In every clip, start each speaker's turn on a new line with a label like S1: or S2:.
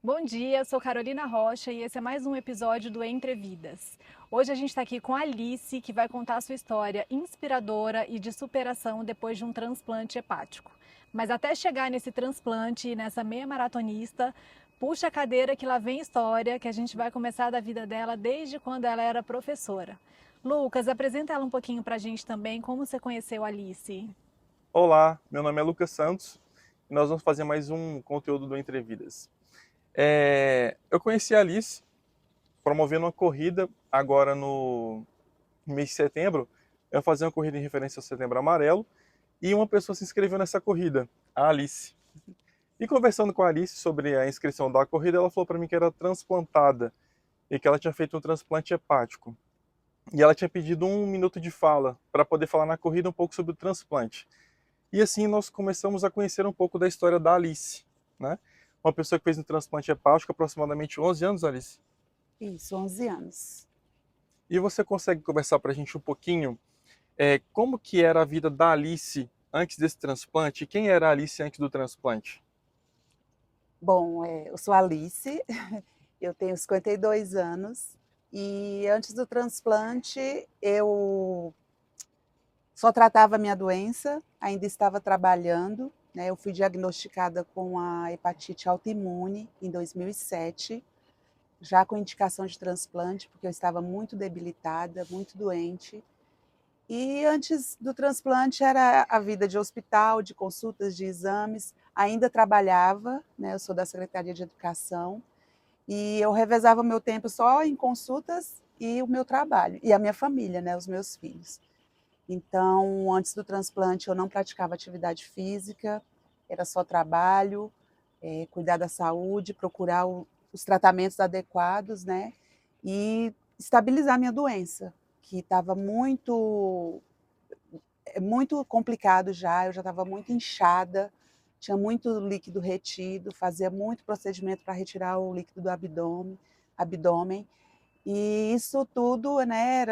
S1: Bom dia, sou Carolina Rocha e esse é mais um episódio do Entre Vidas. Hoje a gente está aqui com a Alice, que vai contar a sua história inspiradora e de superação depois de um transplante hepático. Mas até chegar nesse transplante e nessa meia maratonista, puxa a cadeira que lá vem história, que a gente vai começar da vida dela desde quando ela era professora. Lucas, apresenta ela um pouquinho para a gente também, como você conheceu a Alice.
S2: Olá, meu nome é Lucas Santos e nós vamos fazer mais um conteúdo do Entre Vidas. Eu conheci a Alice promovendo uma corrida agora no mês de setembro. Eu ia fazer uma corrida em referência ao Setembro Amarelo e uma pessoa se inscreveu nessa corrida, a Alice. E conversando com a Alice sobre a inscrição da corrida, ela falou para mim que era transplantada e que ela tinha feito um transplante hepático. E ela tinha pedido 1 minuto de fala para poder falar na corrida um pouco sobre o transplante. E assim nós começamos a conhecer um pouco da história da Alice, né? Uma pessoa que fez um transplante hepático há aproximadamente 11 anos, Alice.
S3: Isso, 11 anos.
S2: E você consegue conversar para a gente um pouquinho como que era a vida da Alice antes desse transplante e quem era a Alice antes do transplante?
S3: Bom, eu sou Alice, eu tenho 52 anos e antes do transplante eu só tratava a minha doença, ainda estava trabalhando, né? Eu fui diagnosticada com a hepatite autoimune em 2007, já com indicação de transplante, porque eu estava muito debilitada, muito doente. E antes do transplante era a vida de hospital, de consultas, de exames. Ainda trabalhava, né? Eu sou da Secretaria de Educação, e eu revezava meu tempo só em consultas e o meu trabalho, e a minha família, né? Os meus filhos. Então, antes do transplante, eu não praticava atividade física, era só trabalho, cuidar da saúde, procurar os tratamentos adequados, né? E estabilizar minha doença, que estava muito complicado já, eu já estava muito inchada, tinha muito líquido retido, fazia muito procedimento para retirar o líquido do abdômen, e isso tudo, né,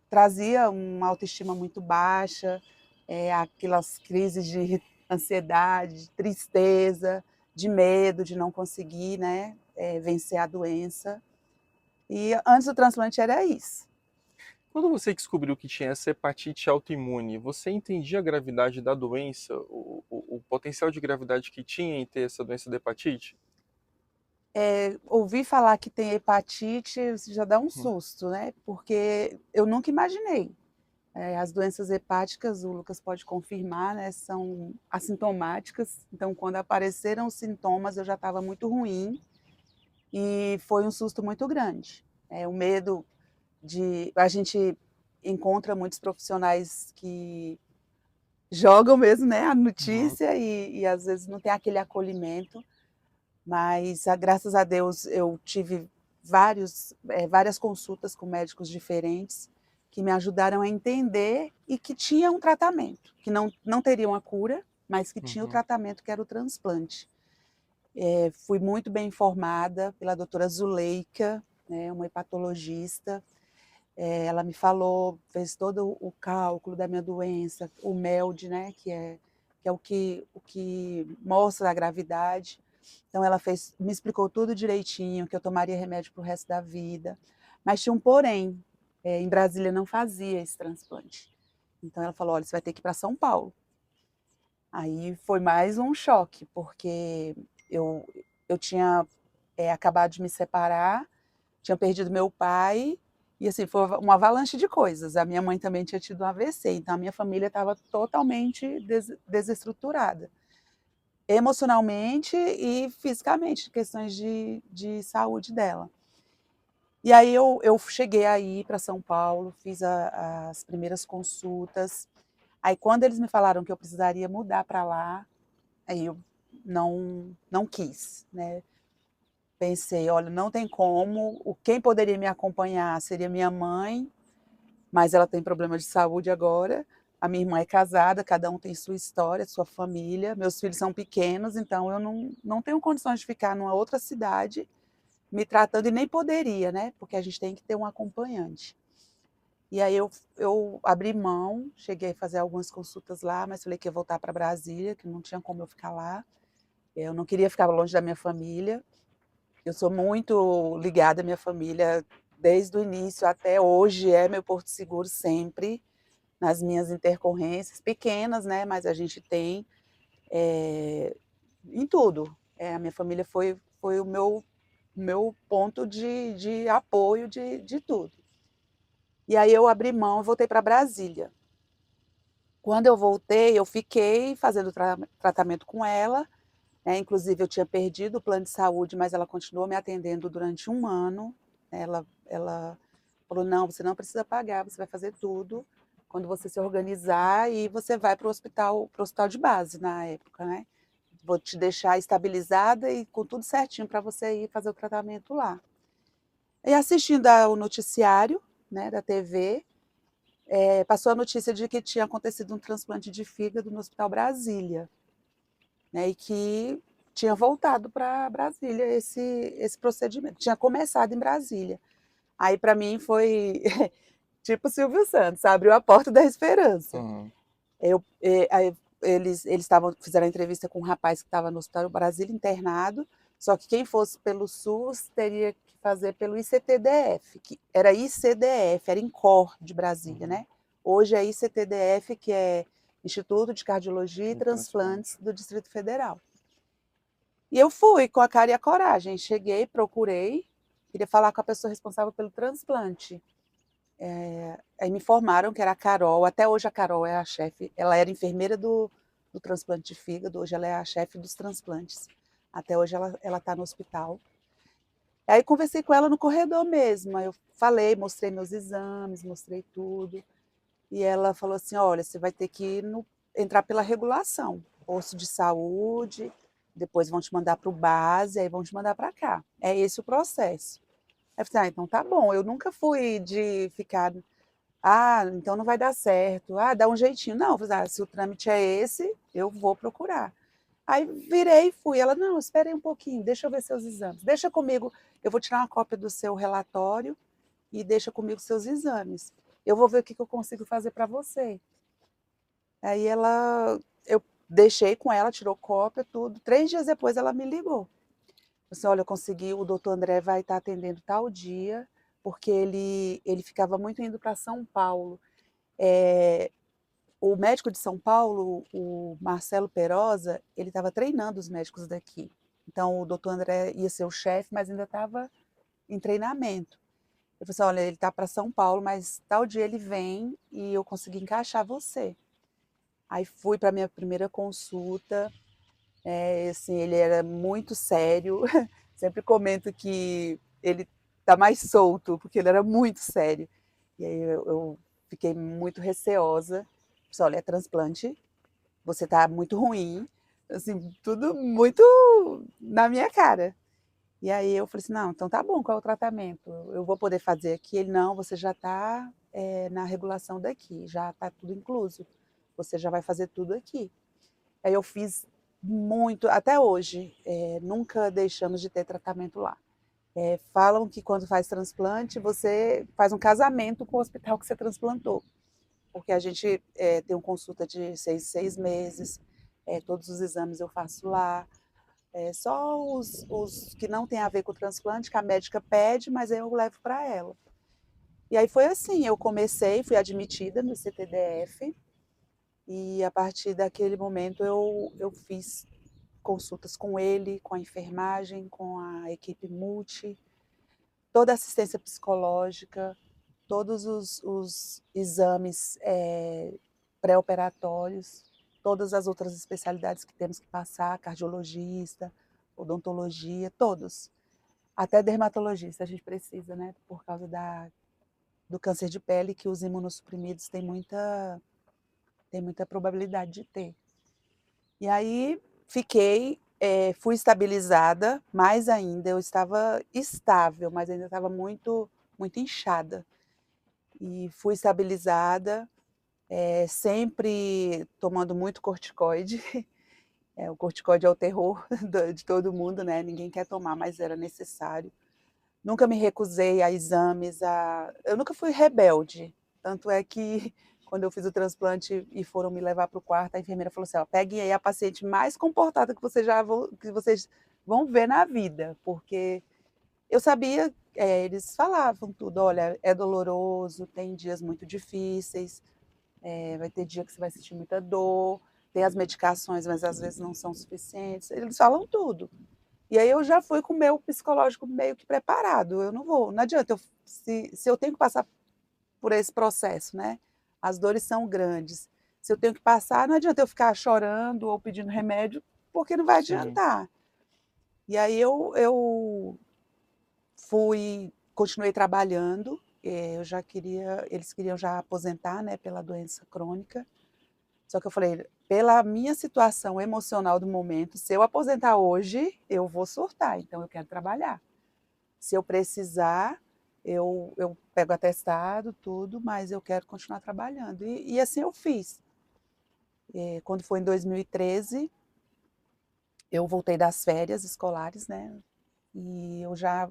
S3: trazia uma autoestima muito baixa, aquelas crises de ansiedade, de tristeza, de medo de não conseguir, né, vencer a doença. E antes do transplante era isso.
S2: Quando você descobriu que tinha essa hepatite autoimune, você entendia a gravidade da doença, o potencial de gravidade que tinha em ter essa doença da hepatite?
S3: Ouvir falar que tem hepatite já dá um
S2: Uhum.
S3: susto, né? Porque eu nunca imaginei. As doenças hepáticas, o Lucas pode confirmar, né, são assintomáticas. Então, quando apareceram os sintomas, eu já estava muito ruim e foi um susto muito grande. O medo de. A gente encontra muitos profissionais que jogam mesmo, né, a
S2: Uhum.
S3: notícia e às vezes não tem aquele acolhimento. Mas, graças a Deus, eu tive várias consultas com médicos diferentes que me ajudaram a entender e que tinha um tratamento, que não teria uma cura, mas que tinha o
S2: Uhum.
S3: tratamento que era o transplante. Fui muito bem informada pela doutora Zuleika, né, uma hepatologista. Ela me falou, fez todo o cálculo da minha doença, o MELD, né, que é o que mostra a gravidade. Então ela me explicou tudo direitinho, que eu tomaria remédio para o resto da vida. Mas tinha um porém, em Brasília não fazia esse transplante. Então ela falou, olha, você vai ter que ir para São Paulo. Aí foi mais um choque, porque eu, eu tinha acabado de me separar, tinha perdido meu pai, e assim, foi uma avalanche de coisas. A minha mãe também tinha tido um AVC, então a minha família estava totalmente desestruturada emocionalmente e fisicamente, questões de saúde dela. E aí eu cheguei aí para São Paulo, fiz as primeiras consultas. Aí quando eles me falaram que eu precisaria mudar para lá, aí eu não quis, né? Pensei, olha, não tem como, quem poderia me acompanhar seria minha mãe, mas ela tem problema de saúde agora. A minha irmã é casada, cada um tem sua história, sua família. Meus filhos são pequenos, então eu não tenho condições de ficar numa outra cidade me tratando, e nem poderia, né? Porque a gente tem que ter um acompanhante. E aí eu abri mão, cheguei a fazer algumas consultas lá, mas falei que ia voltar para Brasília, que não tinha como eu ficar lá. Eu não queria ficar longe da minha família. Eu sou muito ligada à minha família desde o início até hoje, é meu porto seguro sempre, nas minhas intercorrências, pequenas, né, mas a gente tem, em tudo. A minha família foi o meu ponto de apoio de tudo. E aí eu abri mão e voltei para Brasília. Quando eu voltei, eu fiquei fazendo tratamento com ela, né, inclusive eu tinha perdido o plano de saúde, mas ela continuou me atendendo durante 1 ano. Ela falou: "Não, você não precisa pagar, você vai fazer tudo quando você se organizar e você vai para o hospital de base", na época, né. "Vou te deixar estabilizada e com tudo certinho para você ir fazer o tratamento lá". E assistindo ao noticiário, né, da TV, passou a notícia de que tinha acontecido um transplante de fígado no Hospital Brasília, né, e que tinha voltado para Brasília esse procedimento, tinha começado em Brasília. Aí para mim foi tipo Silvio Santos, abriu a porta da esperança.
S2: Uhum.
S3: Aí eles fizeram a entrevista com um rapaz que estava no Hospital Brasília internado, só que quem fosse pelo SUS teria que fazer pelo ICTDF, que era ICDF, era INCOR de Brasília, né. Hoje é ICTDF, que é Instituto de Cardiologia e
S2: De transplante.
S3: Transplantes do Distrito Federal. E eu fui com a cara e a coragem, cheguei, procurei, queria falar com a pessoa responsável pelo transplante. Aí me informaram que era a Carol, até hoje a Carol é a chefe, ela era enfermeira do transplante de fígado, hoje ela é a chefe dos transplantes. Até hoje ela está no hospital. Aí conversei com ela no corredor mesmo, aí eu falei, mostrei meus exames, mostrei tudo, e ela falou assim: "Olha, você vai ter que entrar pela regulação, posto de saúde, depois vão te mandar para o base, aí vão te mandar para cá. É esse o processo". Aí eu falei: "Ah, então tá bom". Eu nunca fui de ficar: "Ah, então não vai dar certo. Ah, dá um jeitinho". Não, eu falei: "Ah, se o trâmite é esse, eu vou procurar". Aí virei e fui. Ela: "Não, espera aí um pouquinho, deixa eu ver seus exames. Deixa comigo, eu vou tirar uma cópia do seu relatório e deixa comigo seus exames. Eu vou ver o que eu consigo fazer para você". Aí eu deixei com ela, tirou cópia, tudo. 3 dias depois ela me ligou. Assim: "Olha, eu consegui, o doutor André vai estar atendendo tal dia", porque ele ficava muito indo para São Paulo. Eh, o médico de São Paulo, o Marcelo Perosa, ele estava treinando os médicos daqui. Então o doutor André ia ser o chefe, mas ainda estava em treinamento. Eu falei assim: "Olha, ele está para São Paulo, mas tal dia ele vem e eu consegui encaixar você". Aí fui para a minha primeira consulta, assim, ele era muito sério, sempre comento que ele está mais solto, porque ele era muito sério. E aí eu fiquei muito receosa, disse: "Olha, é transplante, você está muito ruim", assim, tudo muito na minha cara. E aí eu falei assim: "Não, então tá bom, qual é o tratamento? Eu vou poder fazer aqui?". Ele: "Não, você já está, na regulação daqui, já está tudo incluso, você já vai fazer tudo aqui". Aí eu fiz muito, até hoje, nunca deixamos de ter tratamento lá. Falam que quando faz transplante, você faz um casamento com o hospital que você transplantou, porque a gente tem uma consulta de 6 meses, todos os exames eu faço lá, só os que não têm a ver com o transplante, que a médica pede, mas aí eu levo para ela. E aí foi assim, eu comecei, fui admitida no CTDF, e a partir daquele momento eu fiz consultas com ele, com a enfermagem, com a equipe multi, toda a assistência psicológica, todos os exames pré-operatórios, todas as outras especialidades que temos que passar, cardiologista, odontologia, todos. Até dermatologista a gente precisa, né? Por causa do câncer de pele, que os imunossuprimidos têm muita probabilidade de ter. E aí fiquei, fui estabilizada, mais ainda, eu estava estável, mas ainda estava muito, muito inchada. E fui estabilizada, sempre tomando muito corticoide. O corticoide é o terror de todo mundo, né? Ninguém quer tomar, mas era necessário. Nunca me recusei a exames, eu nunca fui rebelde. Tanto é que quando eu fiz o transplante e foram me levar para o quarto, a enfermeira falou assim, ó, peguem aí a paciente mais comportada que vocês vão ver na vida, porque eu sabia, eles falavam tudo, olha, é doloroso, tem dias muito difíceis, vai ter dia que você vai sentir muita dor, tem as medicações, mas às vezes não são suficientes, eles falam tudo. E aí eu já fui com o meu psicológico meio que preparado, eu não adianta, se eu tenho que passar por esse processo, né? As dores são grandes. Se eu tenho que passar, não adianta eu ficar chorando ou pedindo remédio, porque não vai adiantar. E aí eu continuei trabalhando, eles queriam já aposentar, né, pela doença crônica. Só que eu falei, pela minha situação emocional do momento, se eu aposentar hoje, eu vou surtar, então eu quero trabalhar. Se eu precisar, eu pego atestado, tudo, mas eu quero continuar trabalhando. E assim eu fiz. Quando foi em 2013, eu voltei das férias escolares, né? E eu já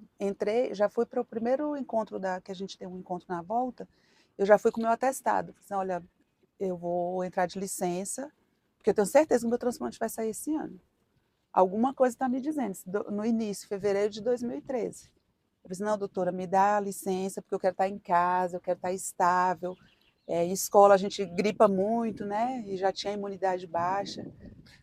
S3: já fui para o primeiro encontro que a gente tem um encontro na volta, eu já fui com o meu atestado. Falei assim, olha, eu vou entrar de licença, porque eu tenho certeza que o meu transplante vai sair esse ano. Alguma coisa está me dizendo, no início, fevereiro de 2013. Eu falei assim, não, doutora, me dá licença, porque eu quero estar em casa, eu quero estar estável. Em escola a gente gripa muito, né? E já tinha imunidade baixa.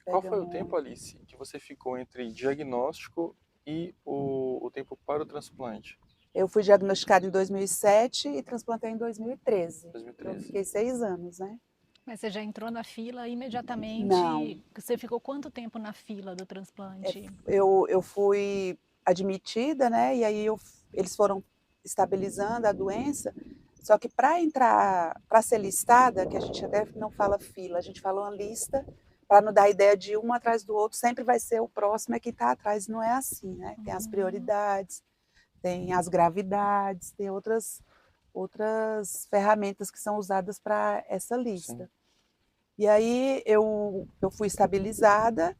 S2: Qual foi o tempo, Alice, que você ficou entre diagnóstico e o tempo para o transplante?
S3: Eu fui diagnosticada em 2007 e transplantei em 2013.
S2: 2013.
S3: Então, fiquei 6 anos, né?
S1: Mas você já entrou na fila imediatamente?
S3: Não.
S1: Você ficou quanto tempo na fila do transplante?
S3: Eu fui admitida, né? E aí eles foram estabilizando a doença. Só que para entrar, para ser listada, que a gente até não fala fila, a gente fala uma lista, para não dar a ideia de um atrás do outro, sempre vai ser o próximo é quem está atrás. Não é assim, né? Tem as prioridades, tem as gravidades, tem outras ferramentas que são usadas para essa lista. Sim. E aí eu fui estabilizada,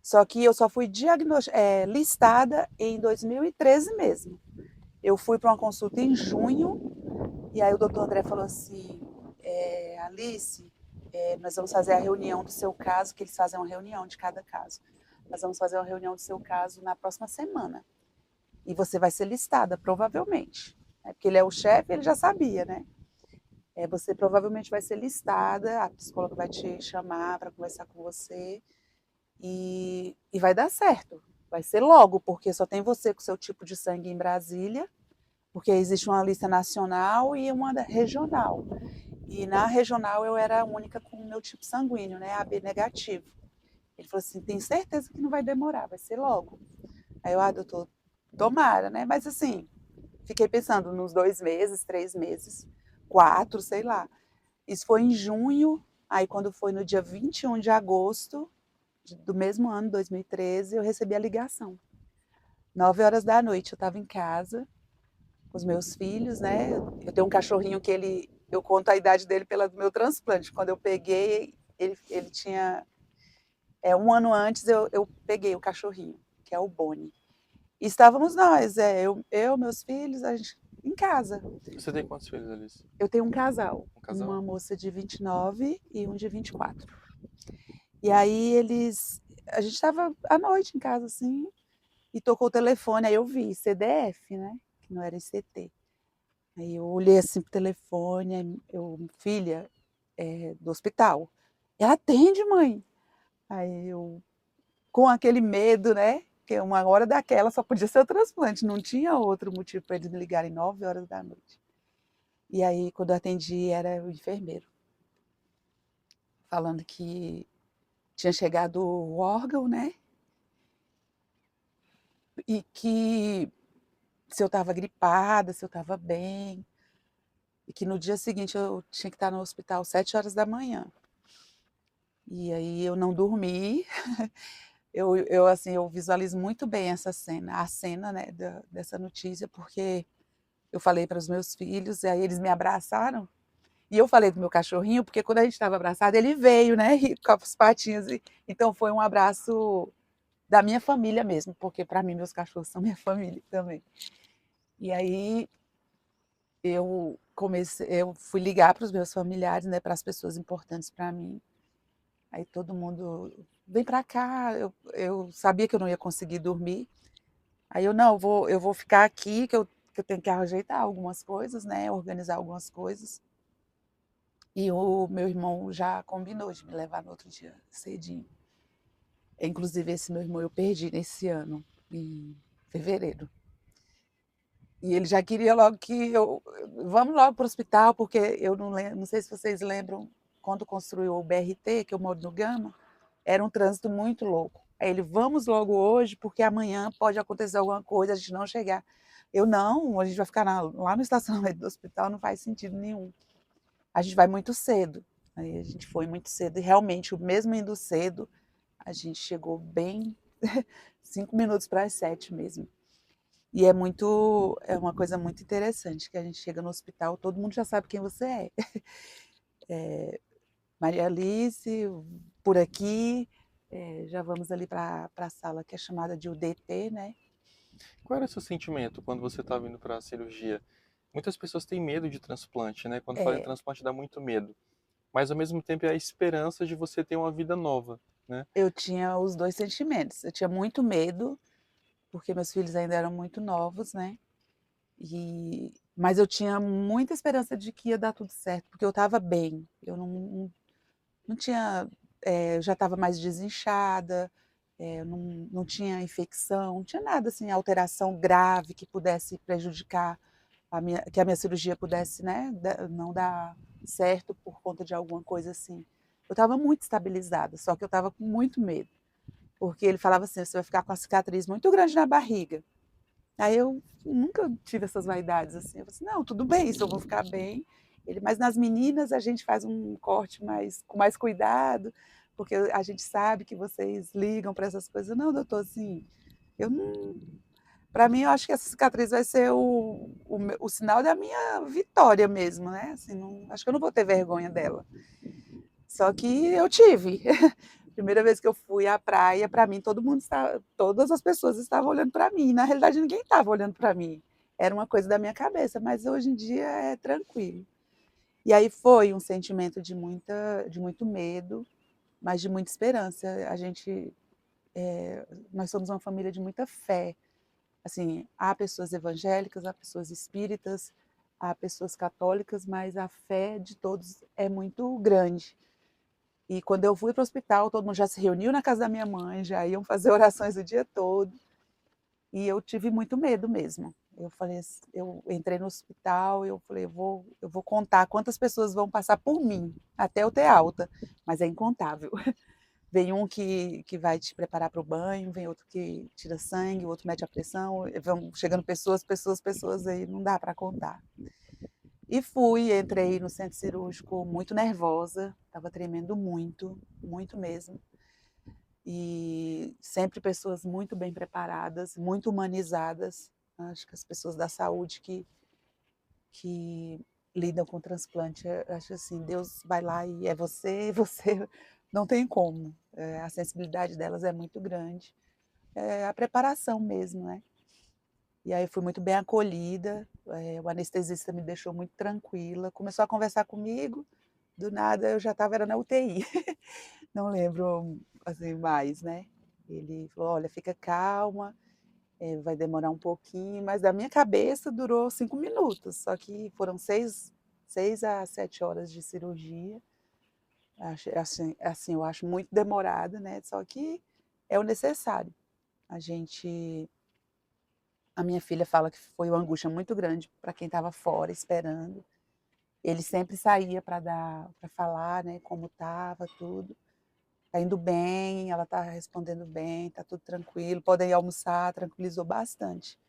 S3: só que eu só fui listada em 2013 mesmo. Eu fui para uma consulta em junho, e aí o doutor André falou assim, Alice, nós vamos fazer a reunião do seu caso, que eles fazem uma reunião de cada caso. Nós vamos fazer uma reunião do seu caso na próxima semana. E você vai ser listada, provavelmente. Porque ele é o chefe, ele já sabia, né? Você provavelmente vai ser listada, a psicóloga vai te chamar para conversar com você e vai dar certo. Vai ser logo, porque só tem você com o seu tipo de sangue em Brasília, porque existe uma lista nacional e uma regional. E na regional eu era a única com o meu tipo sanguíneo, né, AB negativo. Ele falou assim, tem certeza que não vai demorar, vai ser logo. Aí eu, doutor, tomara, né? Mas assim, fiquei pensando nos 2 meses, 3 meses, 4, sei lá. Isso foi em junho, aí quando foi no dia 21 de agosto do mesmo ano, 2013, eu recebi a ligação. 9 horas da noite eu estava em casa com os meus filhos, né? Eu tenho um cachorrinho que eu conto a idade dele pela do meu transplante. Quando eu peguei, ele tinha 1 ano antes eu peguei o cachorrinho, que é o Boni. E estávamos nós, meus filhos, a gente em casa.
S2: Você tem quantos filhos, Alice?
S3: Eu tenho um casal,
S2: casal?
S3: uma moça de 29 e um de 24. E aí a gente estava à noite em casa assim, e tocou o telefone, aí eu vi CDF, né? Que não era ICT. Aí eu olhei assim pro telefone, filha, do hospital. Ela atende, mãe. Aí eu, com aquele medo, né? Porque uma hora daquela só podia ser o transplante, não tinha outro motivo para eles me ligarem 9 horas da noite. E aí, quando eu atendi, era o enfermeiro, falando que tinha chegado o órgão, né? E que se eu estava gripada, se eu estava bem, e que no dia seguinte eu tinha que estar no hospital 7 horas da manhã. E aí eu não dormi. Eu visualizo muito bem essa cena, a cena, né, dessa notícia, porque eu falei para os meus filhos, e aí eles me abraçaram. E eu falei do meu cachorrinho, porque quando a gente estava abraçado, ele veio, né, com as patinhas. Então foi um abraço da minha família mesmo, porque para mim meus cachorros são minha família também. E aí eu fui ligar para os meus familiares, né, para as pessoas importantes para mim. Aí todo mundo, vem para cá, eu sabia que eu não ia conseguir dormir. Aí não, eu vou ficar aqui, que eu tenho que ajeitar algumas coisas, né, organizar algumas coisas. E o meu irmão já combinou de me levar no outro dia, cedinho. Inclusive, esse meu irmão eu perdi nesse ano, em fevereiro. E ele já queria logo que vamos logo para o hospital, porque eu não sei se vocês lembram, quando construiu o BRT, que eu moro no Gama, era um trânsito muito louco. Aí ele, vamos logo hoje, porque amanhã pode acontecer alguma coisa, a gente não chegar. Eu não, a gente vai ficar lá no estacionamento do hospital, não faz sentido nenhum. A gente vai muito cedo. Aí a gente foi muito cedo, e realmente, mesmo indo cedo, a gente chegou bem 5 minutos para as 7 mesmo. E é uma coisa muito interessante, que a gente chega no hospital, todo mundo já sabe quem você é. Maria Alice, por aqui, já vamos ali para a sala que é chamada de UDT, né?
S2: Qual era o seu sentimento quando você estava indo para a cirurgia? Muitas pessoas têm medo de transplante, né? Quando fala em
S3: É,
S2: transplante dá muito medo. Mas ao mesmo tempo é a esperança de você ter uma vida nova, né?
S3: eu tinha os dois sentimentos. Eu tinha muito medo, porque meus filhos ainda eram muito novos, né? Mas eu tinha muita esperança de que ia dar tudo certo, porque eu estava bem. Eu não tinha. Eu já estava mais desinchada, não tinha infecção, não tinha nada assim, alteração grave que pudesse prejudicar que a minha cirurgia pudesse, né, não dar certo por conta de alguma coisa assim. Eu estava muito estabilizada, só que eu estava com muito medo, porque ele falava assim: você vai ficar com uma cicatriz muito grande na barriga. Aí eu nunca tive essas vaidades assim. Eu falei assim, não, tudo bem, isso eu vou ficar bem. Ele, mas nas meninas a gente faz um corte com mais cuidado, porque a gente sabe que vocês ligam para essas coisas. Não, doutor, assim, eu não. Para mim, eu acho que essa cicatriz vai ser o sinal da minha vitória mesmo, né? Assim, acho que eu não vou ter vergonha dela. Só que eu tive. Primeira vez que eu fui à praia, para mim, todas as pessoas estavam olhando para mim. Na realidade, ninguém estava olhando para mim. Era uma coisa da minha cabeça, mas hoje em dia é tranquilo. E aí foi um sentimento de muito medo, mas de muita esperança. Nós somos uma família de muita fé. Assim, há pessoas evangélicas, há pessoas espíritas, há pessoas católicas, mas a fé de todos é muito grande. E quando eu fui para o hospital, todo mundo já se reuniu na casa da minha mãe, já iam fazer orações o dia todo. E eu tive muito medo mesmo. Eu falei, eu entrei no hospital, eu falei, eu vou contar quantas pessoas vão passar por mim, até eu ter alta, mas é incontável. Vem um que vai te preparar para o banho, vem outro que tira sangue, o outro mede a pressão, vão chegando pessoas, aí não dá para contar. E entrei no centro cirúrgico muito nervosa, estava tremendo muito, muito mesmo. E sempre pessoas muito bem preparadas, muito humanizadas. Acho que as pessoas da saúde que lidam com transplante, acho assim, Deus vai lá e é você, você não tem como. A sensibilidade delas é muito grande. É a preparação mesmo, né? E aí fui muito bem acolhida, o anestesista me deixou muito tranquila, começou a conversar comigo, do nada eu já estava na UTI, não lembro assim mais, né? Ele falou, olha, fica calma, vai demorar um pouquinho, mas da minha cabeça durou 5 minutos, só que foram 6 a 7 horas de cirurgia, assim, eu acho muito demorada, né? Só que é o necessário. A minha filha fala que foi uma angústia muito grande para quem estava fora esperando. Ele sempre saía para falar, né, como estava, tudo. Tá indo bem, ela está respondendo bem, tá tudo tranquilo, podem ir almoçar, tranquilizou bastante.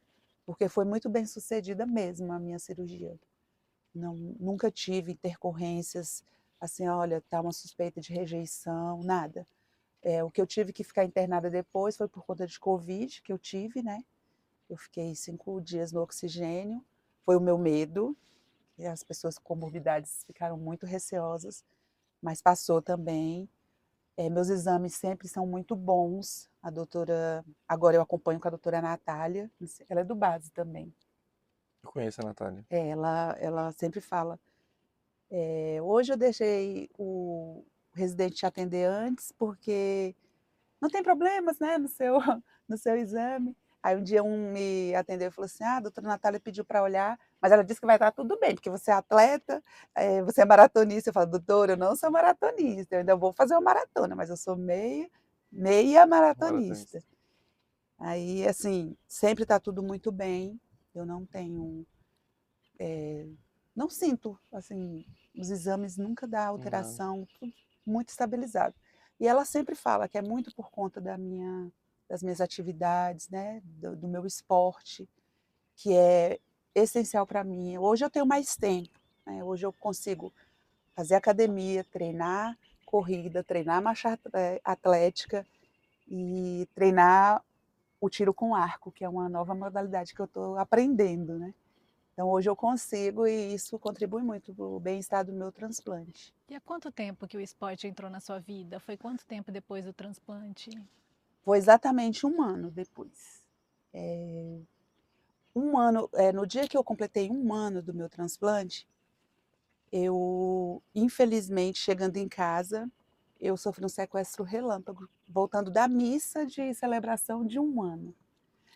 S3: Porque foi muito bem sucedida mesmo a minha cirurgia. Não, nunca tive intercorrências assim, olha, tá uma suspeita de rejeição, nada. O que eu tive que ficar internada depois foi por conta de Covid, que eu tive, né? Eu fiquei 5 dias no oxigênio, foi o meu medo, e as pessoas com comorbidades ficaram muito receosas, mas passou também. Meus exames sempre são muito bons. Agora eu acompanho com a doutora Natália, ela é do base também.
S2: Eu conheço a Natália.
S3: Ela sempre fala, hoje eu deixei o residente te atender antes, porque não tem problemas, né, no seu, no seu exame. Aí um dia um me atendeu e falou assim, a doutora Natália pediu para olhar, mas ela disse que vai estar tudo bem, porque você é atleta, você é maratonista. Eu falo, doutora, eu não sou maratonista, eu ainda vou fazer uma maratona, mas eu sou meia maratonista.
S2: Maratonista.
S3: Aí, assim, sempre está tudo muito bem, eu não tenho, não sinto, assim, os exames nunca dá
S2: Não.
S3: alteração, tudo muito estabilizado. E ela sempre fala que é muito por conta das minhas atividades, né, do meu esporte, que é essencial para mim. Hoje eu tenho mais tempo, né, hoje eu consigo fazer academia, treinar corrida, treinar marcha atlética e treinar o tiro com arco, que é uma nova modalidade que eu estou aprendendo, né? Então hoje eu consigo e isso contribui muito para o bem-estar do meu transplante.
S1: E há quanto tempo que o esporte entrou na sua vida? Foi quanto tempo depois do transplante?
S3: Foi exatamente 1 ano depois. No dia que eu completei 1 ano do meu transplante, eu, infelizmente, chegando em casa, eu sofri um sequestro relâmpago, voltando da missa de celebração de 1 ano.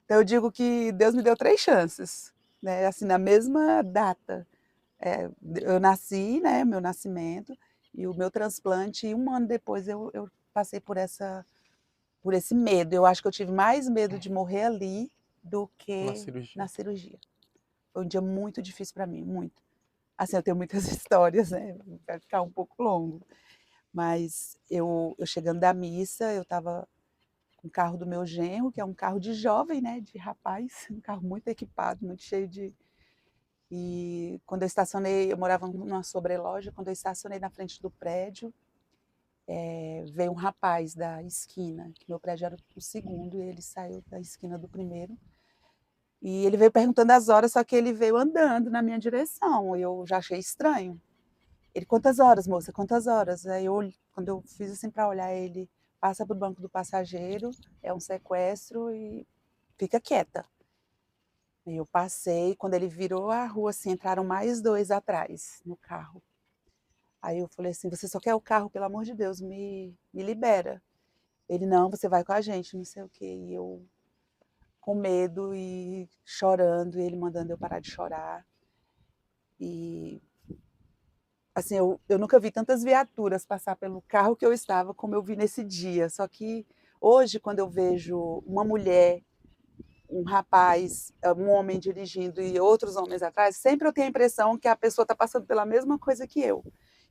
S3: Então eu digo que Deus me deu 3 chances, né? Assim, na mesma data. Eu nasci, né, meu nascimento, e o meu transplante, e 1 ano depois eu passei por esse medo. Eu acho que eu tive mais medo de morrer ali do
S2: Na
S3: que na
S2: cirurgia.
S3: cirurgia. Foi um dia muito difícil para mim, muito. Assim, eu tenho muitas histórias, né? Vai ficar um pouco longo. Mas eu chegando da missa, eu estava com o carro do meu genro, que é um carro de jovem, né? De rapaz, um carro muito equipado, muito cheio de. E quando eu estacionei, eu morava numa sobreloja, quando eu estacionei na frente do prédio, veio um rapaz da esquina, que meu prédio era o segundo, e ele saiu da esquina do primeiro. E ele veio perguntando as horas, só que ele veio andando na minha direção. Eu já achei estranho. Ele, quantas horas, moça? Quantas horas? Aí eu, quando eu fiz assim para olhar, ele passa para o banco do passageiro, é um sequestro e fica quieta. Aí eu passei, quando ele virou a rua, assim, entraram mais 2 atrás no carro. Aí eu falei assim, você só quer o carro, pelo amor de Deus, me libera. Ele, não, você vai com a gente, não sei o quê. E eu com medo e chorando, e ele mandando eu parar de chorar. E assim, eu nunca vi tantas viaturas passar pelo carro que eu estava como eu vi nesse dia. Só que hoje, quando eu vejo uma mulher, um rapaz, um homem dirigindo e outros homens atrás, sempre eu tenho a impressão que a pessoa está passando pela mesma coisa que eu.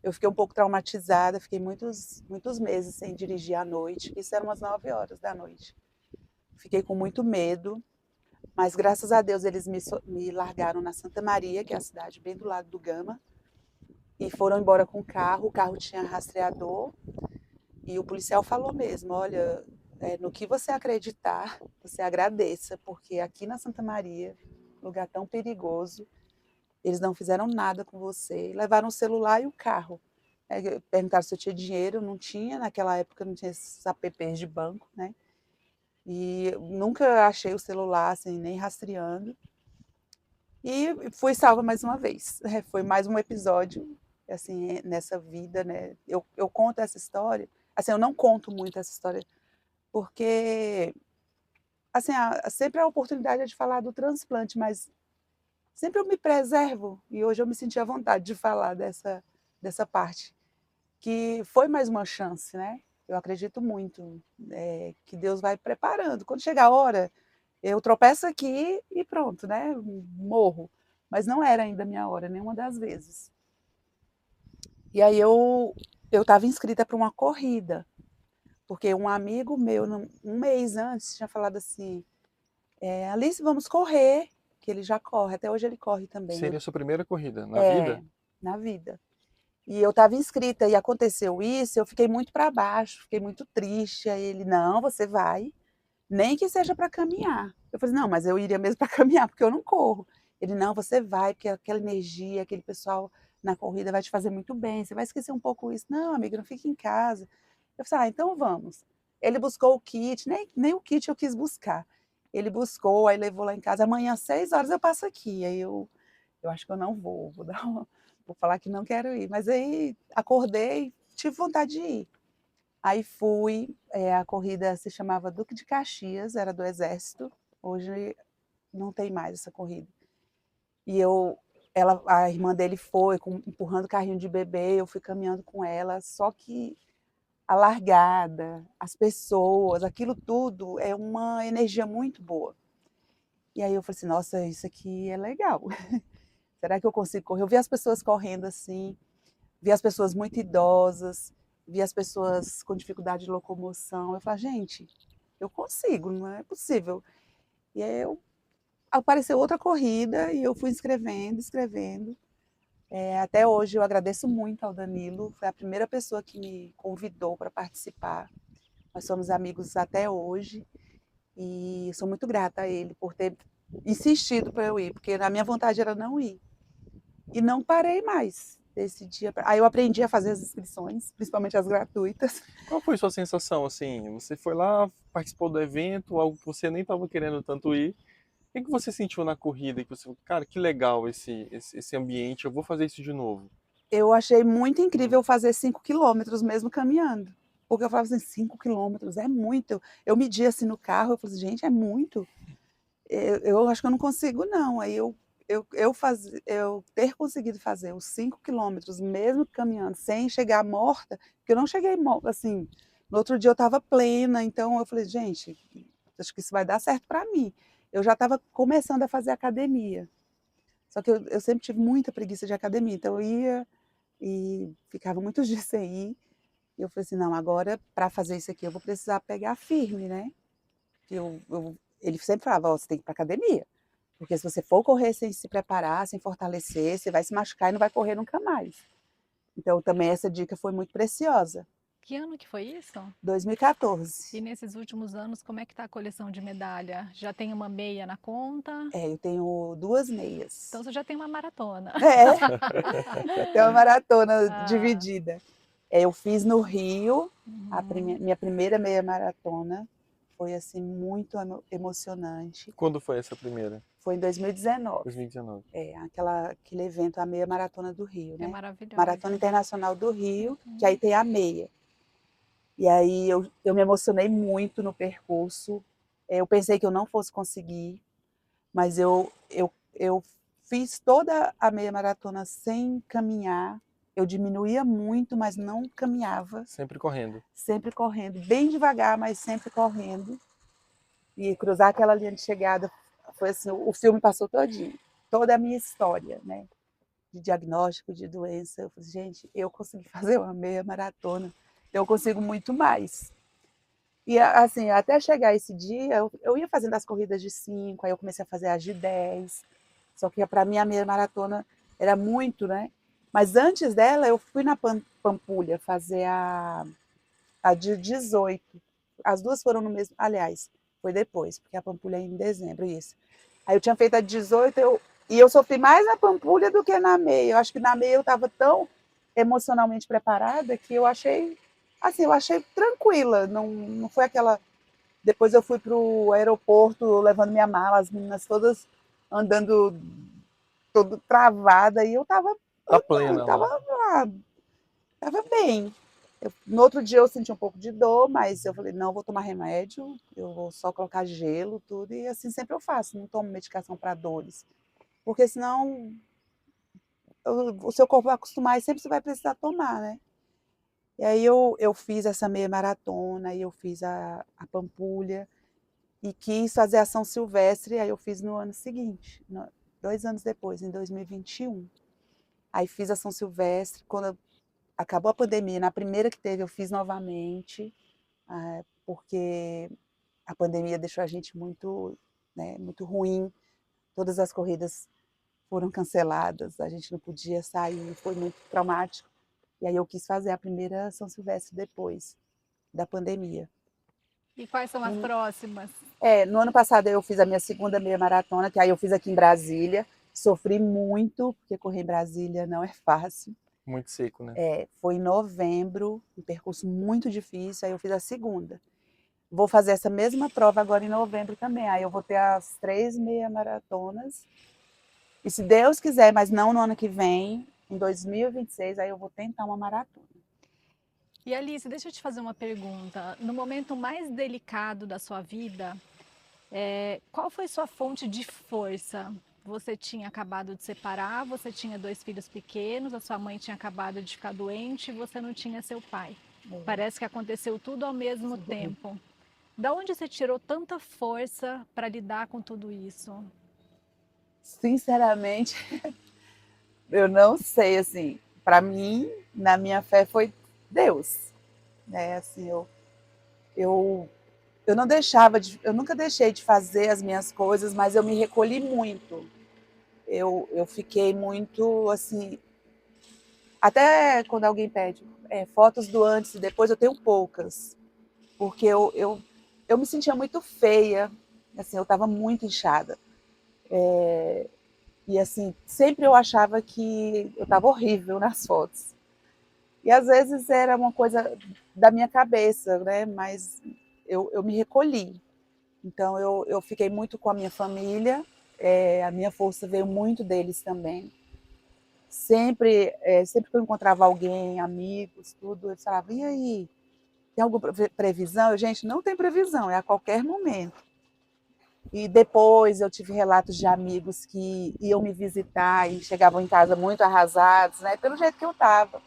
S3: Eu fiquei um pouco traumatizada, fiquei muitos meses sem dirigir à noite. Isso era umas 9 horas da noite. Fiquei com muito medo, mas graças a Deus eles me largaram na Santa Maria, que é a cidade bem do lado do Gama, e foram embora com o carro tinha rastreador, e o policial falou mesmo, olha, no que você acreditar, você agradeça, porque aqui na Santa Maria, lugar tão perigoso, eles não fizeram nada com você, levaram o celular e o carro. Perguntaram se eu tinha dinheiro, não tinha, naquela época não tinha esses apps de banco, né? E nunca achei o celular, assim, nem rastreando. E fui salva mais uma vez. Foi mais um episódio, assim, nessa vida, né? Eu conto essa história, assim, eu não conto muito essa história, porque, assim, sempre a oportunidade é de falar do transplante, mas sempre eu me preservo, e hoje eu me senti à vontade de falar dessa parte, que foi mais uma chance, né? Eu acredito muito que Deus vai preparando. Quando chega a hora, eu tropeço aqui e pronto, né? Morro. Mas não era ainda a minha hora, nenhuma das vezes. E aí eu estava inscrita para uma corrida, porque um amigo meu, um mês antes, tinha falado assim, Alice, vamos correr, que ele já corre, até hoje ele corre também.
S2: Seria a sua primeira corrida na
S3: É,
S2: vida?
S3: na vida. E eu estava inscrita e aconteceu isso, eu fiquei muito para baixo, fiquei muito triste. Aí ele, não, você vai, nem que seja para caminhar. Eu falei, não, mas eu iria mesmo para caminhar, porque eu não corro. Ele, não, você vai, porque aquela energia, aquele pessoal na corrida vai te fazer muito bem, você vai esquecer um pouco isso. Não, amiga, não fique em casa. Eu falei, então vamos. Ele buscou o kit, nem o kit eu quis buscar. Ele buscou, aí levou lá em casa. Amanhã, às 6 horas, eu passo aqui. Aí eu acho que eu não vou dar vou falar que não quero ir. Mas aí acordei, tive vontade de ir. Aí fui, a corrida se chamava Duque de Caxias, era do Exército. Hoje não tem mais essa corrida. E a irmã dele foi empurrando o carrinho de bebê, eu fui caminhando com ela, só que a largada, as pessoas, aquilo tudo é uma energia muito boa. E aí eu falei assim, nossa, isso aqui é legal. Será que eu consigo correr? Eu vi as pessoas correndo assim, vi as pessoas muito idosas, vi as pessoas com dificuldade de locomoção. Eu falei, gente, eu consigo, não é possível. E aí apareceu outra corrida e eu fui escrevendo. Até hoje eu agradeço muito ao Danilo, foi a primeira pessoa que me convidou para participar. Nós somos amigos até hoje e sou muito grata a ele por ter insistido para eu ir, porque a minha vontade era não ir. E não parei mais desse dia. Aí eu aprendi a fazer as inscrições, principalmente as gratuitas.
S2: Qual foi sua sensação, assim? Você foi lá, participou do evento, algo que você nem estava querendo tanto ir. O que você sentiu na corrida? Que você falou, cara, que legal esse ambiente, eu vou fazer isso de novo.
S3: Eu achei muito incrível fazer 5 quilômetros mesmo caminhando. Porque eu falava assim, 5 quilômetros é muito. Eu medi assim no carro, eu falei assim, gente, é muito. Eu acho que eu não consigo, não. Aí eu ter conseguido fazer os 5 quilômetros, mesmo caminhando, sem chegar morta, porque eu não cheguei morta, assim, no outro dia eu estava plena, então eu falei, gente, acho que isso vai dar certo para mim. Eu já estava começando a fazer academia, só que eu sempre tive muita preguiça de academia, então eu ia e ficava muitos dias sem ir, e eu falei assim, não, agora para fazer isso aqui eu vou precisar pegar firme, né? Ele sempre falava, ó, você tem que ir para academia, porque se você for correr sem se preparar, sem fortalecer, você vai se machucar e não vai correr nunca mais. Então também essa dica foi muito preciosa.
S1: Que ano que foi isso?
S3: 2014.
S1: E nesses últimos anos, como é que tá a coleção de medalha? Já tem uma meia na conta?
S3: Eu tenho 2 meias.
S1: Então você já tem uma maratona.
S3: Tem uma maratona
S1: Ah,
S3: dividida. Eu fiz no Rio,
S1: uhum.
S3: minha primeira meia maratona. Foi assim muito emocionante.
S2: Quando foi essa primeira?
S3: Foi em 2019.
S2: 2019.
S3: Aquele evento, a meia maratona do Rio,
S1: É
S3: né? Maratona
S1: maravilhosa.
S3: Internacional do Rio, que aí tem a meia. E aí eu me emocionei muito no percurso. Eu pensei que eu não fosse conseguir, mas eu fiz toda a meia maratona sem caminhar. Eu diminuía muito, mas não caminhava.
S2: Sempre correndo.
S3: Sempre correndo, bem devagar, mas sempre correndo. E cruzar aquela linha de chegada foi assim, o filme passou todinho, toda a minha história, né? De diagnóstico de doença. Eu falei, gente, eu consegui fazer uma meia maratona, eu consigo muito mais. E assim, até chegar esse dia, eu ia fazendo as corridas de 5, aí eu comecei a fazer as de 10. Só que para mim a meia maratona era muito, né? Mas antes dela, eu fui na Pampulha fazer a de 18. As duas foram no mesmo. Aliás, foi depois, porque a Pampulha é em dezembro, isso. Aí eu tinha feito a de 18, e eu sofri mais na Pampulha do que na meia. Eu acho que na meia eu estava tão emocionalmente preparada que eu achei, assim, eu achei tranquila. Não foi aquela. Depois eu fui para o aeroporto levando minha mala, as meninas todas andando todo travada, e eu estava
S2: Tá
S3: andando,
S2: plena lá.
S3: tava bem. No outro dia eu senti um pouco de dor, mas eu falei, não, vou tomar remédio, eu vou só colocar gelo, tudo, e assim sempre eu faço, não tomo medicação para dores. Porque senão o seu corpo vai acostumar e sempre você vai precisar tomar, né? E aí eu fiz essa meia maratona, e eu fiz a Pampulha, e quis fazer a São Silvestre, aí eu fiz no ano seguinte, 2 anos depois, em 2021. Aí fiz a São Silvestre, quando acabou a pandemia, na primeira que teve eu fiz novamente, porque a pandemia deixou a gente muito, né, muito ruim, todas as corridas foram canceladas, a gente não podia sair, foi muito traumático. E aí eu quis fazer a primeira São Silvestre depois da pandemia.
S1: E quais são as próximas?
S3: No ano passado eu fiz a minha segunda meia maratona, que aí eu fiz aqui em Brasília. Sofri muito, porque correr em Brasília não é fácil.
S2: Muito seco, né?
S3: Foi em novembro, um percurso muito difícil, aí eu fiz a segunda. vou fazer essa mesma prova agora em novembro também. Aí eu vou ter as 3 meia maratonas. E se Deus quiser, mas não no ano que vem, em 2026, aí eu vou tentar uma maratona.
S1: E Alice, deixa eu te fazer uma pergunta. No momento mais delicado da sua vida, qual foi sua fonte de força? Você tinha acabado de separar, você tinha 2 filhos pequenos, a sua mãe tinha acabado de ficar doente e você não tinha seu pai. Parece que aconteceu tudo ao mesmo tempo. Da onde você tirou tanta força para lidar com tudo isso?
S3: Sinceramente, eu não sei, assim, para mim, na minha fé foi Deus, né? Assim, eu, eu não deixava eu nunca deixei de fazer as minhas coisas, mas eu me recolhi muito. Eu fiquei muito, assim, até quando alguém pede fotos do antes e depois, eu tenho poucas, porque eu me sentia muito feia, assim, eu estava muito inchada. E assim, sempre eu achava que eu estava horrível nas fotos. E às vezes era uma coisa da minha cabeça, né? Mas eu me recolhi. Então eu fiquei muito com a minha família, a minha força veio muito deles também. Sempre que eu encontrava alguém, amigos, tudo, eu falava, e aí? Tem alguma previsão? Gente, não tem previsão, é a qualquer momento. E depois eu tive relatos de amigos que iam me visitar e chegavam em casa muito arrasados, né? Pelo jeito que eu estava.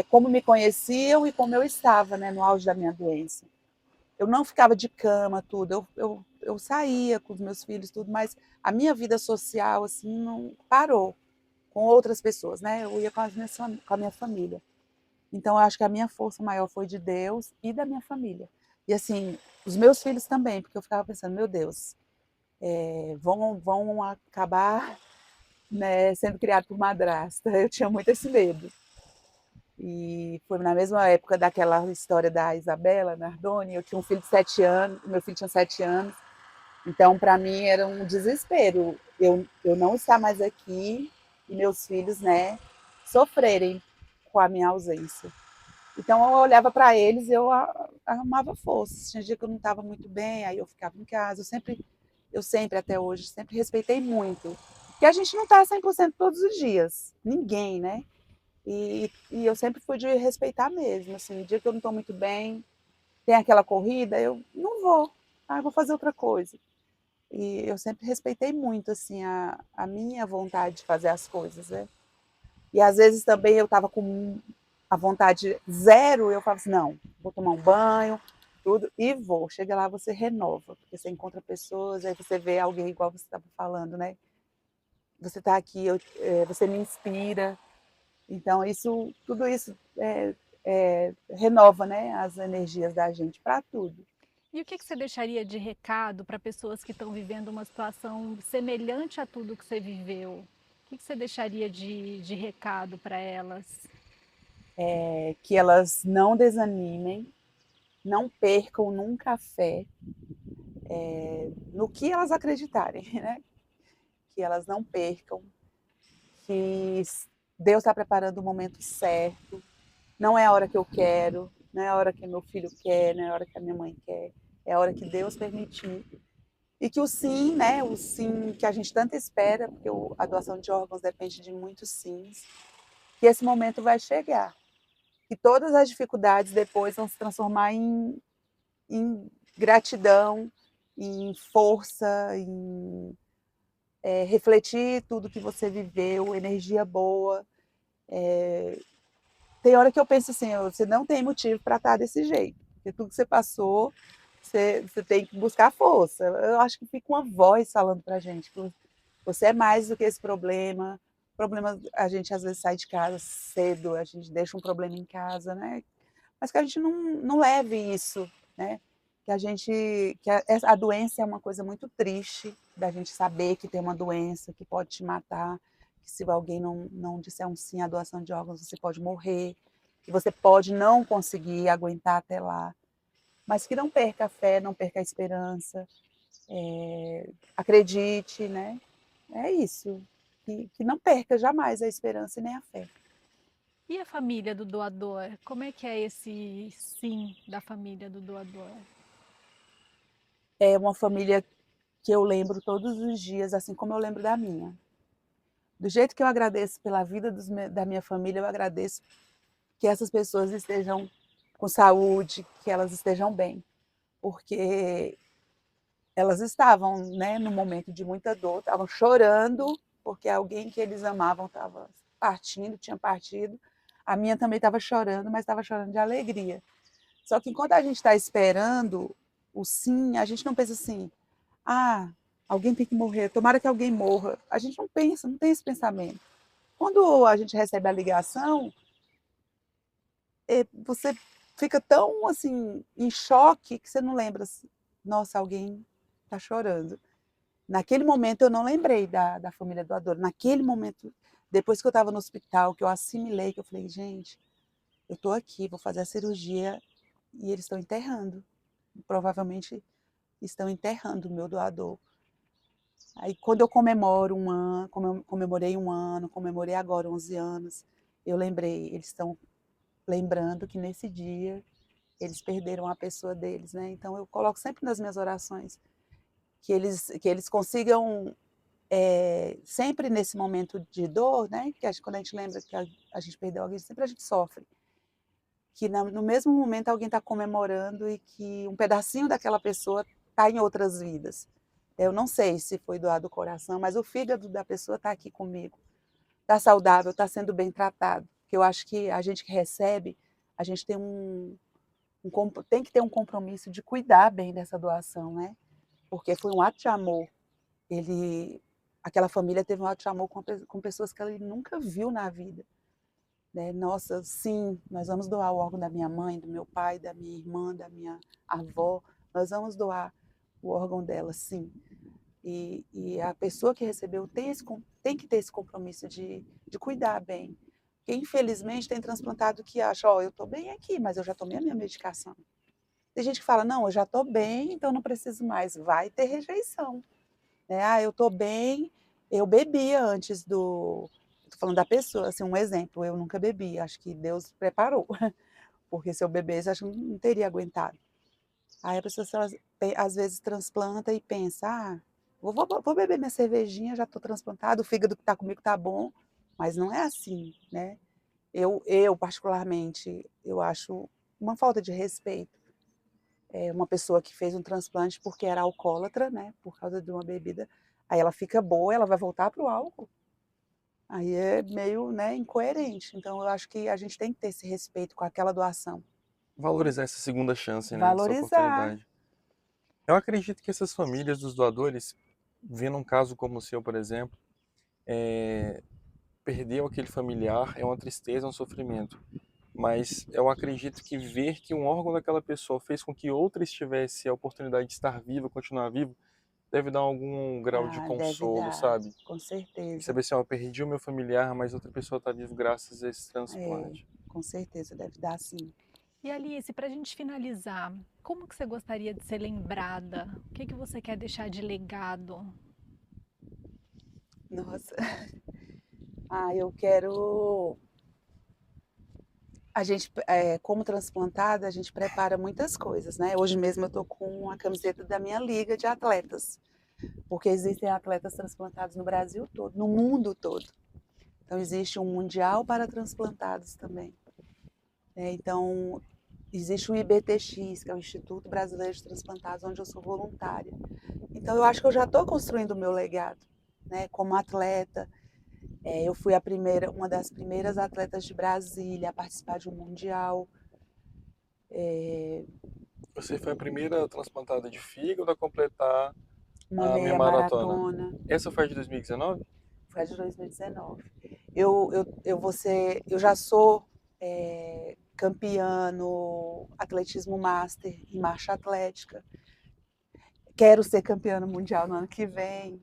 S3: Como me conheciam e como eu estava, né? No auge da minha doença. Eu não ficava de cama, tudo. Eu saía com os meus filhos, tudo, mas a minha vida social, assim, não parou com outras pessoas, né? Eu ia com a minha família. Então, eu acho que a minha força maior foi de Deus e da minha família. E, assim, os meus filhos também, porque eu ficava pensando, meu Deus, vão acabar, né, sendo criado por madrasta. Eu tinha muito esse medo. E foi na mesma época daquela história da Isabela Nardoni. Eu tinha um filho de 7 anos, meu filho tinha 7 anos. Então, para mim, era um desespero eu não estar mais aqui e meus filhos, né, sofrerem com a minha ausência. Então, eu olhava para eles e eu arrumava forças. Tinha dia que eu não estava muito bem, aí eu ficava em casa. Eu sempre até hoje, sempre respeitei muito. Porque a gente não está 100% todos os dias. Ninguém, né? E eu sempre fui de respeitar mesmo. Assim, o dia que eu não estou muito bem, tem aquela corrida, eu não vou. Vou fazer outra coisa. E eu sempre respeitei muito assim a minha vontade de fazer as coisas, né? E às vezes também eu estava com a vontade zero, eu falava assim, não, vou tomar um banho, tudo, e vou. Chega lá, você renova, porque você encontra pessoas, aí você vê alguém igual você estava falando, né? Você está aqui, você me inspira. Então, tudo isso renova, né, as energias da gente para tudo.
S1: E o que você deixaria de recado para pessoas que estão vivendo uma situação semelhante a tudo que você viveu? O que você deixaria de recado para elas?
S3: Que elas não desanimem, não percam nunca a fé no que elas acreditarem, né? Que elas não percam, que Deus está preparando o momento certo. Não é a hora que eu quero, não é a hora que meu filho quer, não é a hora que a minha mãe quer, é a hora que Deus permitir. E que o sim, né, o sim que a gente tanto espera, porque a doação de órgãos depende de muitos sims, que esse momento vai chegar. Que todas as dificuldades depois vão se transformar em gratidão, em força, em refletir tudo que você viveu, energia boa. Tem hora que eu penso assim, você não tem motivo para estar desse jeito, porque tudo que você passou, você tem que buscar força. Eu acho que fica uma voz falando para a gente, você é mais do que esse problema. Problema, a gente às vezes sai de casa cedo, a gente deixa um problema em casa, né? Mas que a gente não leve isso, né? Que a doença é uma coisa muito triste, da gente saber que tem uma doença que pode te matar, que se alguém não disser um sim à doação de órgãos, você pode morrer, que você pode não conseguir aguentar até lá, mas que não perca a fé, não perca a esperança, acredite, né? É isso, que não perca jamais a esperança e nem a fé.
S1: E a família do doador? Como é que é esse sim da família do doador?
S3: é uma família que eu lembro todos os dias, assim como eu lembro da minha. Do jeito que eu agradeço pela vida da minha família, eu agradeço que essas pessoas estejam com saúde, que elas estejam bem, porque elas estavam, né, num momento de muita dor, estavam chorando porque alguém que eles amavam estava partindo, tinha partido. A minha também estava chorando, mas estava chorando de alegria. Só que enquanto a gente está esperando o sim, a gente não pensa assim, ah, alguém tem que morrer, tomara que alguém morra. A gente não pensa, não tem esse pensamento. Quando a gente recebe a ligação, você fica tão assim em choque que você não lembra, nossa, alguém está chorando. Naquele momento eu não lembrei da família doadora. Naquele momento, depois que eu estava no hospital, que eu assimilei, que eu falei, gente, eu estou aqui, vou fazer a cirurgia e eles estão enterrando. Provavelmente estão enterrando o meu doador. Aí quando eu comemoro um ano, comemorei um ano, comemorei agora 11 anos, eu lembrei, eles estão lembrando que nesse dia eles perderam a pessoa deles, né? Então eu coloco sempre nas minhas orações que eles consigam sempre nesse momento de dor, né? Que quando a gente lembra que a gente perdeu alguém, sempre a gente sofre. Que no mesmo momento alguém está comemorando e que um pedacinho daquela pessoa está em outras vidas. Eu não sei se foi doado o coração, mas o fígado da pessoa está aqui comigo. Está saudável, está sendo bem tratado. Porque eu acho que a gente que recebe, a gente tem tem que ter um compromisso de cuidar bem dessa doação, né? Porque foi um ato de amor. Aquela família teve um ato de amor com pessoas que ele nunca viu na vida. Né? Nossa, sim, nós vamos doar o órgão da minha mãe, do meu pai, da minha irmã, da minha avó. Nós vamos doar o órgão dela, sim. E a pessoa que recebeu tem que ter esse compromisso de cuidar bem. Porque, infelizmente, tem transplantado que acha, ó, eu estou bem aqui, mas eu já tomei a minha medicação. Tem gente que fala, não, eu já estou bem, então não preciso mais. Vai ter rejeição. Né? Ah, eu estou bem, eu bebia antes do... Estou falando da pessoa, assim, um exemplo, eu nunca bebi, acho que Deus preparou. Porque se eu bebesse, acho que não teria aguentado. Aí a pessoa, às vezes, transplanta e pensa, ah, vou beber minha cervejinha, já estou transplantado, o fígado que está comigo está bom, mas não é assim, né? Particularmente, eu acho uma falta de respeito. Uma pessoa que fez um transplante porque era alcoólatra, né? Por causa de uma bebida, aí ela fica boa, ela vai voltar para o álcool. Aí é meio, né, incoerente. Então, eu acho que a gente tem que ter esse respeito com aquela doação.
S2: Valorizar essa segunda chance, né? Essa
S3: Valorizar.
S2: oportunidade. Eu acredito que essas famílias dos doadores, vendo um caso como o seu, por exemplo, perdeu aquele familiar é uma tristeza, é um sofrimento. Mas eu acredito que ver que um órgão daquela pessoa fez com que outra tivesse a oportunidade de estar viva, continuar vivo, deve dar algum grau de
S3: Ah, deve
S2: consolo,
S3: dar,
S2: sabe?
S3: com
S2: E
S3: certeza.
S2: saber assim, ó, eu perdi o meu familiar, mas outra pessoa está viva graças a esse
S3: É,
S2: transplante.
S3: com certeza deve dar sim.
S1: E Alice, para a gente finalizar, como que você gostaria de ser lembrada? O que que você quer deixar de legado?
S3: Nossa. Ah, eu quero. A gente, como transplantada, a gente prepara muitas coisas, né? Hoje mesmo eu estou com a camiseta da minha liga de atletas, porque existem atletas transplantados no Brasil todo, no mundo todo. Então, existe um mundial para transplantados também. Então, existe o IBTX, que é o Instituto Brasileiro de Transplantados, onde eu sou voluntária. Então, eu acho que eu já estou construindo o meu legado, né? Como atleta. Eu fui uma das primeiras atletas de Brasília a participar de um mundial.
S2: Você foi a primeira transplantada de fígado a completar
S3: Uma
S2: a meia
S3: meia
S2: maratona.
S3: maratona,
S2: Essa foi a de 2019?
S3: foi a de 2019. Eu já sou campeã no atletismo master em marcha atlética. Quero ser campeã mundial no ano que vem.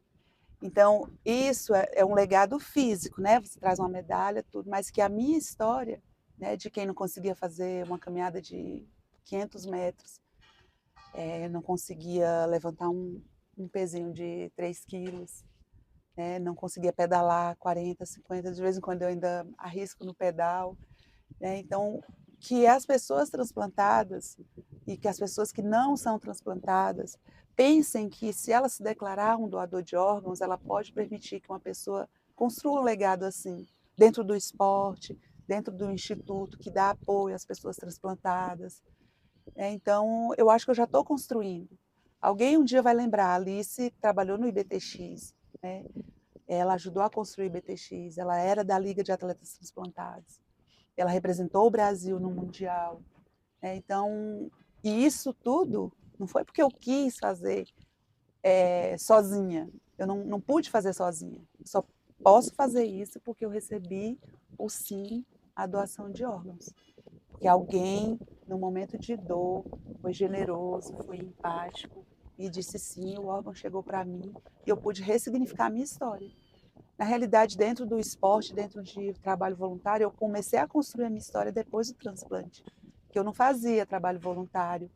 S3: Então, isso é um legado físico, né? Você traz uma medalha, tudo, mas que a minha história, né, de quem não conseguia fazer uma caminhada de 500 metros, não conseguia levantar um pezinho de 3 quilos, né? Não conseguia pedalar 40, 50, de vez em quando eu ainda arrisco no pedal. Né? Então, que as pessoas transplantadas e que as pessoas que não são transplantadas, porque pensem que se ela se declarar um doador de órgãos, ela pode permitir que uma pessoa construa um legado assim, dentro do esporte, dentro do instituto que dá apoio às pessoas transplantadas. Então, eu acho que eu já estou construindo. Alguém um dia vai lembrar, a Alice trabalhou no IBTX, né? Ela ajudou a construir o IBTX, ela era da Liga de Atletas Transplantados, ela representou o Brasil no Mundial. Então, e isso tudo não foi porque eu quis fazer sozinha, eu não pude fazer sozinha, só posso fazer isso porque eu recebi o sim à doação de órgãos. Porque alguém, no momento de dor, foi generoso, foi empático e disse sim, o órgão chegou para mim e eu pude ressignificar a minha história. Na realidade, dentro do esporte, dentro de trabalho voluntário, eu comecei a construir a minha história depois do transplante, que eu não fazia trabalho voluntário.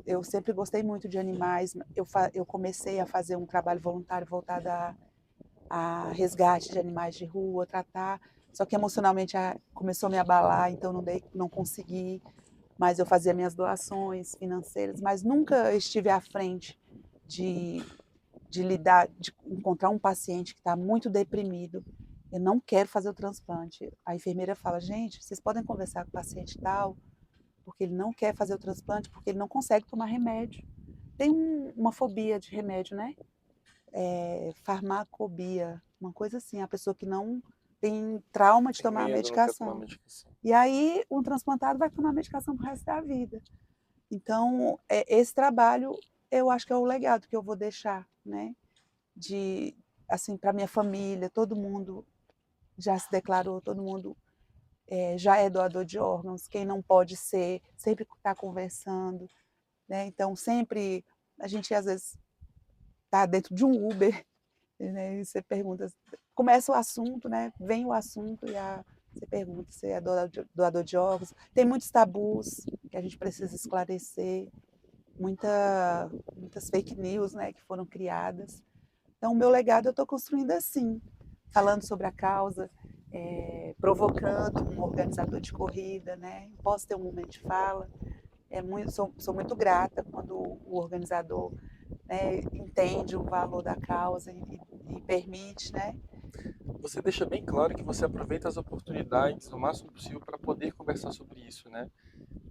S3: Eu sempre gostei muito de animais. Eu comecei a fazer um trabalho voluntário voltado a resgate de animais de rua, tratar. Só que emocionalmente começou a me abalar, então não consegui. Mas eu fazia minhas doações financeiras, mas nunca estive à frente de lidar, de encontrar um paciente que está muito deprimido. Eu não quero fazer o transplante. A enfermeira fala, gente, vocês podem conversar com o paciente tal, porque ele não quer fazer o transplante, porque ele não consegue tomar remédio. Tem uma fobia de remédio, né? Farmacobia, uma coisa assim, a pessoa que não tem trauma de tomar a medicação. E aí, um transplantado vai tomar medicação pro resto da vida. Então, esse trabalho, eu acho que é o legado que eu vou deixar, né? Assim, para minha família, todo mundo já se declarou, todo mundo já é doador de órgãos. Quem não pode ser, sempre está conversando, né? Então, sempre, a gente às vezes está dentro de um Uber, né? E você pergunta, começa o assunto, né? Vem o assunto e você pergunta se é doador de órgãos. Tem muitos tabus que a gente precisa esclarecer, muitas fake news, né, que foram criadas. Então, o meu legado eu estou construindo assim, falando sobre a causa, provocando um organizador de corrida, né? Posso ter um momento de fala. Sou muito grata quando o organizador, né, entende o valor da causa e permite, né?
S2: Você deixa bem claro que você aproveita as oportunidades no máximo possível para poder conversar sobre isso, né?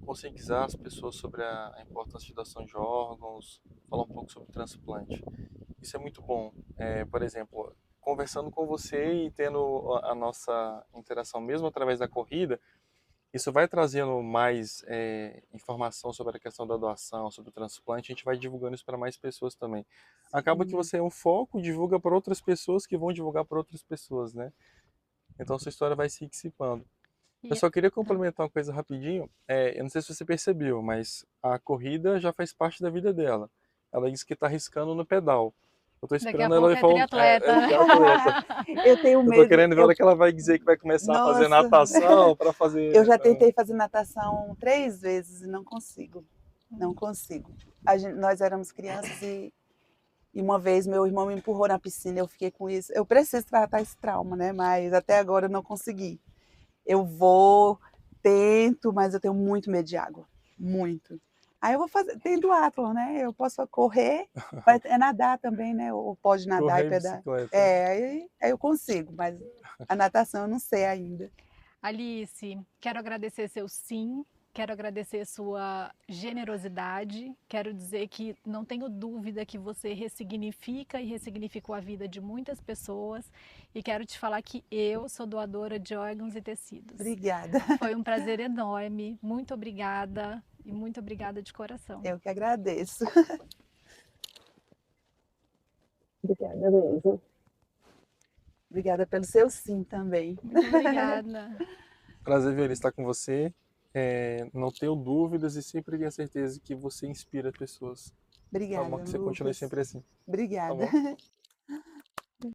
S2: Conscientizar as pessoas sobre a importância de doação de órgãos, falar um pouco sobre transplante. Isso é muito bom. Por exemplo, conversando com você e tendo a nossa interação mesmo através da corrida, isso vai trazendo mais informação sobre a questão da doação, sobre o transplante, a gente vai divulgando isso para mais pessoas também. Acaba que você é um foco, divulga para outras pessoas que vão divulgar para outras pessoas, né? Então sua história vai se dissipando. Eu só queria complementar uma coisa rapidinho. Eu não sei se você percebeu, mas a corrida já faz parte da vida dela. Ela disse que está arriscando no pedal. Eu tô
S1: Daqui a
S2: esperando ela
S1: pouco
S2: e
S1: é
S2: falar.
S1: triatleta.
S3: Eu tenho
S2: Eu tô
S3: medo.
S2: querendo ver a hora que ela vai dizer que vai começar a fazer
S3: Nossa,
S2: natação para
S3: eu
S2: fazer.
S3: já tentei fazer natação 3 vezes e não consigo. Não consigo. Nós éramos crianças e uma vez meu irmão me empurrou na piscina, eu fiquei com isso. Eu preciso tratar esse trauma, né? Mas até agora eu não consegui. Eu vou, tento, mas eu tenho muito medo de água. Muito. Aí eu vou fazer. Tem duatlon, né? Eu posso correr, mas é nadar também, né? Ou pode nadar e
S2: Correr e
S3: pedar.
S2: bicicleta.
S3: Aí eu consigo, mas a natação eu não sei ainda.
S1: Alice, quero agradecer seu sim, quero agradecer sua generosidade, quero dizer que não tenho dúvida que você ressignifica e ressignificou a vida de muitas pessoas e quero te falar que eu sou doadora de órgãos e tecidos.
S3: Obrigada.
S1: Foi um prazer enorme, muito obrigada e muito obrigada de coração.
S3: Eu que agradeço. Obrigada mesmo. Obrigada pelo seu sim também.
S1: Muito obrigada.
S2: Prazer ver ele estar com você. Não tenho dúvidas e sempre tenho certeza que você inspira pessoas. Tá
S3: Obrigada,
S2: bom? Que você continue
S3: Lucas.
S2: sempre assim.
S3: Obrigada.
S2: Tá bom?